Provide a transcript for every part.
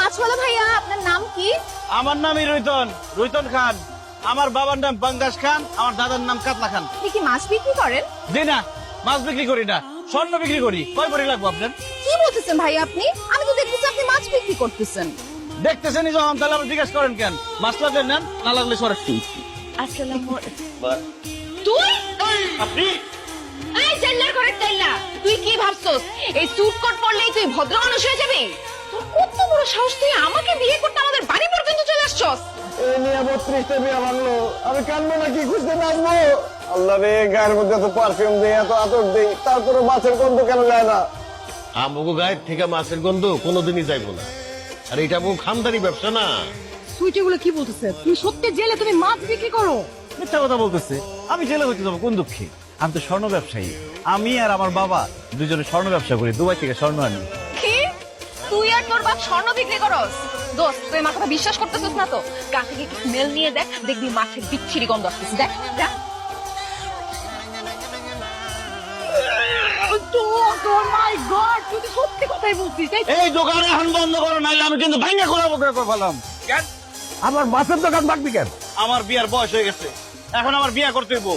মাছওয়ালা ভাইয়া, আপনার নাম কি? আমার নামই রুইতন, রুইতন খান। আমার বাবার নাম পাঙ্গাস খান, আমার দাদার নাম কাতলা খান। আপনি কি মাছ বিক্রি করেন? জি না, মাছ বিক্রি করি না, স্বর্ণ বিক্রি করি। কয় ভরি লাগবে আপনার? কি বলতেছেন ভাইয়া আপনি? আমি তো দেখতেছি আপনি মাছ বিক্রি করতেছেন। দেখতেছেনই যখন, তাহলে আপনি জিজ্ঞেস করেন কেন? মাছ লাগলে নেন, না লাগলে সরাসরি। আসসালামু তুই আপনি এই চেল্লার ঘরে চেল্লা, তুই কি ভাবছস এই স্যুট কোট পরলেই তুই ভদ্র মানুষ হয়ে যাবি? তোর কত বড় সাহস, তুই আমাকে বিয়ে করতে আমাদের বাড়ি পর্যন্ত চলে আসছস? এই নিয়ে 32টা বিয়া ভাঙলো, আমি কানবো নাকি খুঁজতে নাচবো? আল্লাহ রে, গায়ের মধ্যে এত পারফিউম দেই, এত আতর দেই, তারপরে মাছের গন্ধ কেন যায় না? আমগো গায়ের থেকে মাছের গন্ধ কোনোদিনই যাইবো না। আর এটা আমগো খানদানি ব্যবসা না। সুইট এগুলো কি বলতেছে? তুমি সত্যি জেলে তুমি মাছ বিক্রি করো? মিথ্যা কথা বলতেছে। আমি জেলে হইতে যাবো কোন দুঃখে? আমি তো স্বর্ণ ব্যবসায়ী। আমি আর আমার বাবা দুজনে স্বর্ণ ব্যবসা করি, দুবাই থেকে স্বর্ণ আনি। কি তুই আর তোর বাপ স্বর্ণ বিক্রি করস? দোস্ত, তুই আমার কথা বিশ্বাস করতেছিস না তো? গা থেকে স্মেল নিয়ে দেখ, দেখবি মাছের বিচ্ছিরি গন্ধ আসতেছে। দেখ দেখ। মাই গড, তুই তো সত্যি কথাই বলছিস। এই দোকান এখন বন্ধ করো, নাহলে আমি কিন্তু ভাঙা করার মতো করে ফেলাম। কেন? আমার মাছের দোকান থাকবি কেন? আমার বিয়ার বয়স হয়ে গেছে, এখন আমার বিয়া করতে হইব।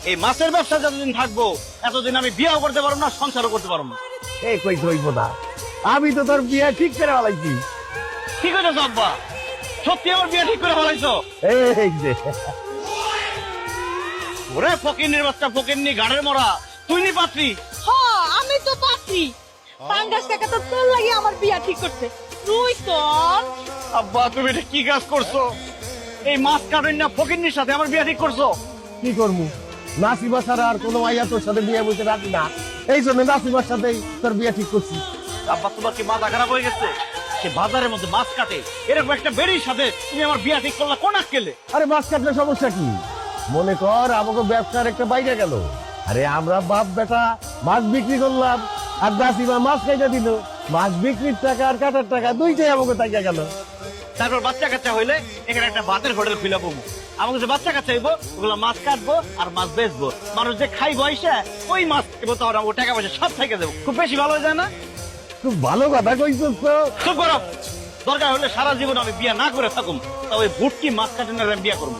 এই মাছের ব্যবসা যতদিন থাকবো, এতদিন আমি বিয়াও করতে পারবো না, সংসারও করতে পারবো না। এই কই হইব না, আমি তো তোর বিয়ে ঠিক করে ফেলাইছি। ঠিক আছে আব্বা, সত্যি আমার বিয়া ঠিক করে ফেলাইছো? এই যে ওরে ফকিন্নির বাচ্চা, ফকিন্নি গাড়ের মরা, তুই নি পাত্রী? হ্যাঁ, আমি তো পাত্রী। পাঙ্গাস টাকা তো তোর লাগি আমার বিয়া ঠিক করতে। তুই কর। আব্বা, তুমি এটা কি কাজ করছো? এই মাছ কাটেন না ফকিন্নির সাথে আমার বিয়া ঠিক করছো? কি করবো, নাসিবা ছাড়া আর কোনো মাইয়া তোর সাথে বিয়ে বসে রাখি না, এই জন্য নাসিবার সাথেই তোর বিয়ে ঠিক করছি। আব্বা, তোমার কি মাথা খারাপ হয়ে গেছে? সে বাজারের মধ্যে মাছ কাটে, এরকম একটা বেড়ির সাথে তুমি আমার বিয়া ঠিক করলা কোন আক্কেলে? আরে মাছ কাটলে সমস্যা কি? মনে কর আমাকে ব্যবসার একটা বাইরে গেল, আরে আমরা বাপ বেটা মাছ বিক্রি করলাম, আর নাসিমা মাছ খাইতে দিল, মাছ বিক্রির টাকা আর কাটার টাকা দুইটাই আমাকে তাইকা গেল। তারপর বাচ্চা কাচ্চা হইলে এখানে একটা ভাতের হোটেল খুলে পড়বো। আমাকে যে বাচ্চা কাচ্চা হইবো, ওগুলো মাছ কাটবো আর মাছ বেচবো। মানুষ যে খাইবো এসে ওই মাছ খাইবো, তখন আমার টাকা পয়সা সব থেকে দেবো। খুব বেশি ভালো হয়ে যায় না? খুব ভালো কথা কইছিস তো। চুপ করো। দরকার হলে সারা জীবন আমি বিয়া না করে থাকুম, তবে ভুটকি মাছ কাটেন আমি বিয়া করবো।